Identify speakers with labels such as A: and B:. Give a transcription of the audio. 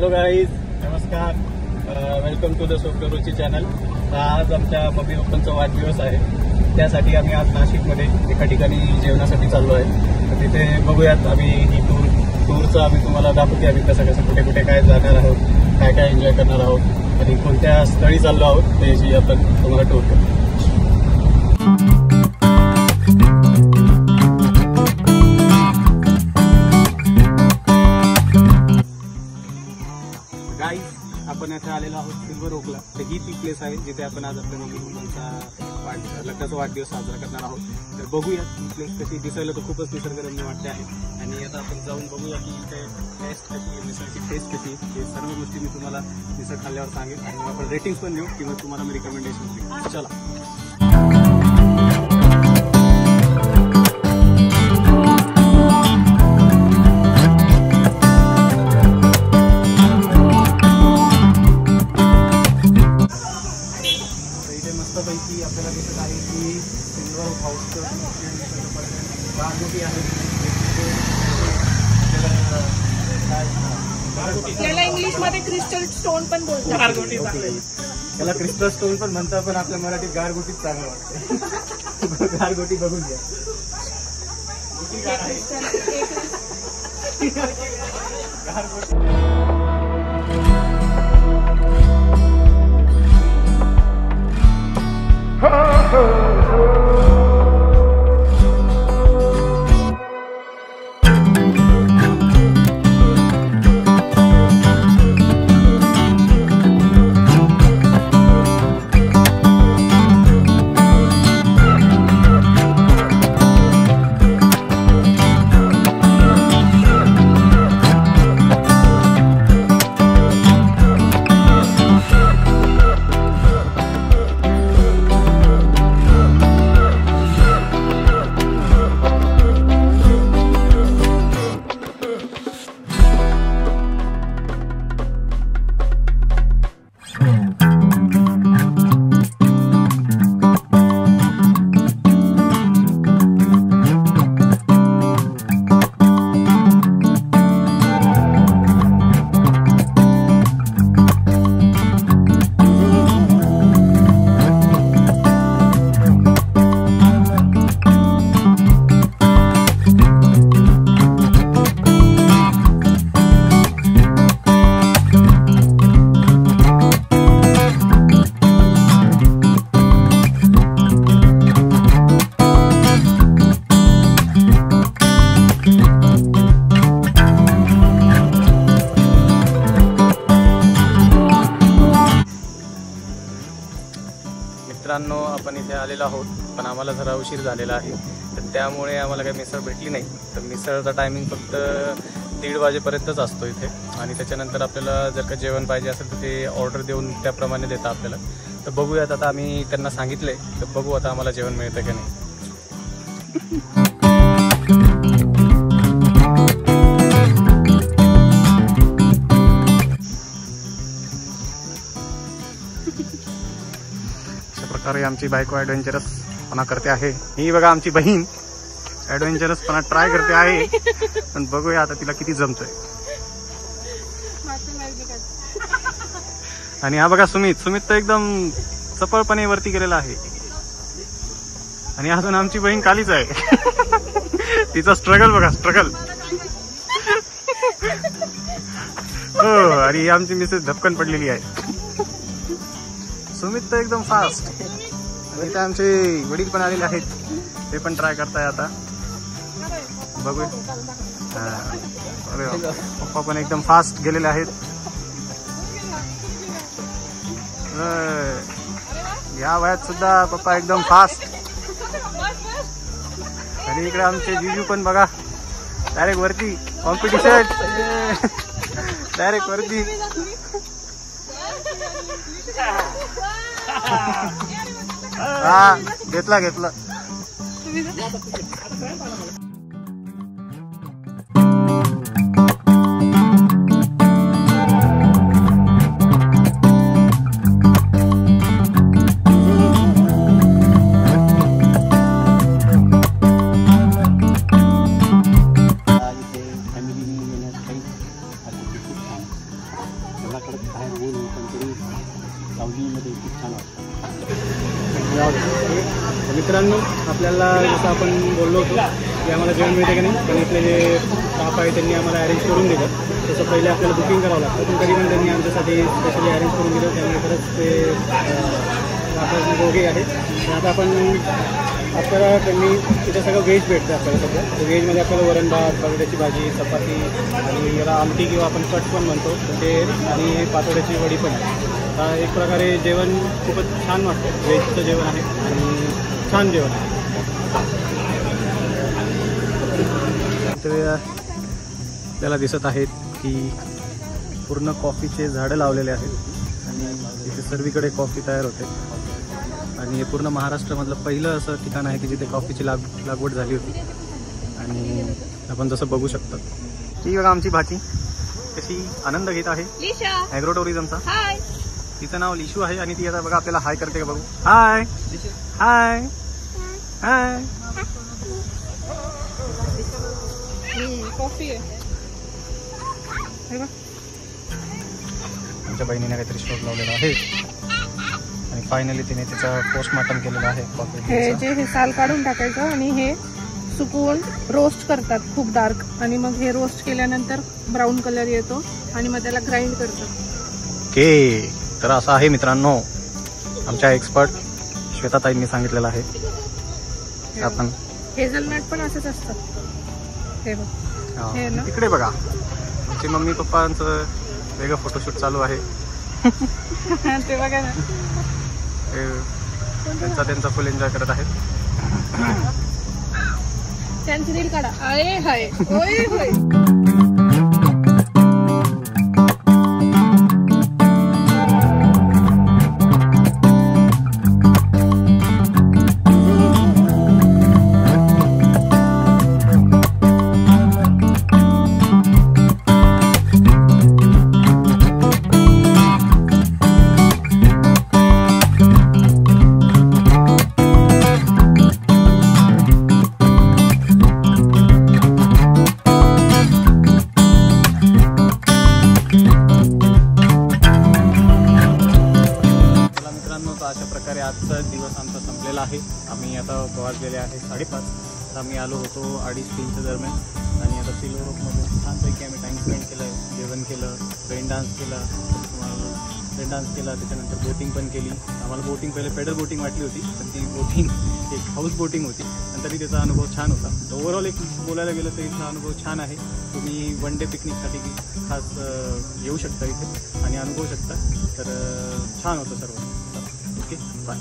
A: Hello guys, नमस्कार. Welcome to the सोफ्टवेअरची channel. आज आमच्या मम्मी पप्पांचा वाढदिवस आहे. त्यासाठी आम्ही आज नाशिकमध्ये एका ठिकाणी जेवणासाठी चाललो आहे. तर तिथे बघूयात आम्ही ही टूरचं आम्ही तुम्हाला दाखवते. आम्ही कसं कुठे कुठे काय जाणार आहोत, काय काय एन्जॉय करणार आहोत आणि कोणत्या स्थळी चाललो आहोत त्याची आपण तुम्हाला टूर करू. आपण आता आलेलो आहोत सिल्वर ओकला. तर ही ती प्लेस आहे जिथे आपण आज आपल्या मम्मी पप्पांचा लग्नाचा वाढदिवस साजरा करणार आहोत. तर बघूया ही प्लेस कशी दिसायला तर खूपच निसर्गरम्य वाटते आहे. आणि आता आपण जाऊन बघूया की इथे टेस्ट कशी, मिसळची टेस्ट कशी, हे सर्व गोष्टी मी तुम्हाला मिसळ खाल्ल्यावर सांगेन. आणि आपण रेटिंग्स पण देऊ किंवा तुम्हाला मी रिकमेंडेशन देऊ. चला. मस्तपैकी आपल्याला दिसत आहे की सिल्वर हाऊसचं गारगोटी आहे.
B: त्याला इंग्लिश मध्ये क्रिस्टल स्टोन पण बोलतात. गारगोटी
A: त्याला क्रिस्टल स्टोन पण म्हणतात, पण आपल्या मराठीत गारगोटीच चांगलं वाटतं. गारगोटी बघून घ्या. मित्रांनो, आपण इथे आलेलो आहोत, पण आम्हाला जरा उशीर झालेला आहे. तर त्यामुळे आम्हाला काही मिसळ भेटली नाही. तर मिसळचा टायमिंग फक्त 1:30 वाजेपर्यंतच असतो इथे. आणि त्याच्यानंतर आपल्याला जर का जेवण पाहिजे असेल तर ते ऑर्डर देऊन त्याप्रमाणे देतात आपल्याला. तर बघूयात, आता आम्ही त्यांना सांगितले, तर बघू आता आम्हाला जेवण मिळतं की नाही. प्रकारे आमची बायको ॲडव्हेंचरसपणा करते आहे. ही बघा आमची बहीण ॲडव्हेंचरसपणा ट्राय करते आहे, पण बघूया आता तिला किती जमतोय. आणि हा बघा सुमित तर एकदम चपळपणे वरती गेलेला आहे. आणि अजून आमची बहीण खालीच आहे. तिचा स्ट्रगल बघा, स्ट्रगल. हो, आणि आमची मिसेस धपकन पडलेली आहे. सुमित तर एकदम फास्ट. आणि इथे आमचे वडील पण आलेले आहेत, ते पण ट्राय करताय आता. बघूया. अरे पप्पा पण एकदम फास्ट गेलेले आहेत. या वयात सुद्धा पप्पा एकदम फास्ट. आणि इकडे आमचे जीजू पण बघा डायरेक्ट वरती. कॉम्पिटिशन डायरेक्ट वरती. हा, घेतला. कडक बाहेर ऊन पण तरी सावलीमध्ये खूप छान वाटतं. मित्रांनो, आपल्याला जसं आपण बोललो होतो की आम्हाला जेवण मिळते की नाही, पण इथले जे स्टाफ आहे त्यांनी आम्हाला अरेंज करून दिलं. तसं पहिले आपल्याला बुकिंग करावं लागतं, पण तरी पण त्यांनी आमच्यासाठी स्पेशली अरेंज करून दिलं. त्यामुळे खरंच ते दोघे आहेत. आता आपल्याला त्यांनी तिथं सगळं व्हेज भेटतं आपल्याला सगळं. तर व्हेजमध्ये आपल्याला वरण भात, बटाट्याची भाजी, चपाती आणि याला आमटी किंवा आपण कट पण म्हणतो ते, आणि पातोड्याची वडी पण आहे. एक प्रकारे जेवण खूपच छान वाटतं. व्हेजचं जेवण आहे आणि छान जेवण आहे. तर आपल्याला दिसत आहेत की पूर्ण कॉफीचे झाडं लावलेले आहेत आणि तिथे सर्वीकडे कॉफी तयार होते. आणि हे पूर्ण महाराष्ट्रामधलं पहिलं असं ठिकाण आहे की जिथे कॉफीची लागवड झाली होती. आणि आपण जसं बघू शकता ती बघा आमची भाची कशी आनंद घेत आहे ॲग्रो टुरिझमचा. तिचं नाव लिशू आहे आणि ती आता बघा आपल्याला हाय करते का बघू. हाय हाय हाय.
B: कॉफी आहे.
A: आमच्या बहिणीने काहीतरी शोध लावलेला आहे आणि फायनली तिने तिचा पोस्टमार्टम केलेला आहे.
B: हे साल काढून टाकायचं आणि हे सुकवून रोस्ट करतात खूप डार्क, आणि मग हे रोस्ट केल्यानंतर ब्राऊन कलर येतो आणि मग त्याला ग्राइंड करतात.
A: ओके, तर असं आहे मित्रांनो, आमच्या एक्सपर्ट श्वेताताईंनी सांगितलेलं आहे. आपण
B: हेझलनट पण असंच असतं. हे बघ, हे ना
A: तिकडे बघा आमचे मम्मी पप्पांचं वेगळं फोटोशूट चालू आहे.
B: ते बघा ना,
A: त्यांचा फुल एन्जॉय करत आहेत.
B: त्यांची रील काढा. अरे हाय होय होय. आजचा दिवस आमचा संपलेला आहे. आम्ही आता वाजलेले आहे 5:30. तर आम्ही आलो होतो 2:30-3च्या दरम्यान आणि आता सिल्वर रोकमध्ये छानपैकी आम्ही टाईम स्पेंड केलं, जेवण केलं, रेन डान्स केला, त्याच्यानंतर बोटिंग पण केली. आम्हाला बोटिंग पहिले पेडल बोटिंग वाटली होती, पण ती बोटिंग एक हाऊस बोटिंग होती आणि तरी त्याचा अनुभव छान होता. तर ओव्हरऑल एक बोलायला गेलं तर इथला अनुभव छान आहे. तुम्ही वन डे पिकनिकसाठी खास येऊ शकता इथे आणि अनुभवू शकता. तर छान होतं सर्व. Okay, bye.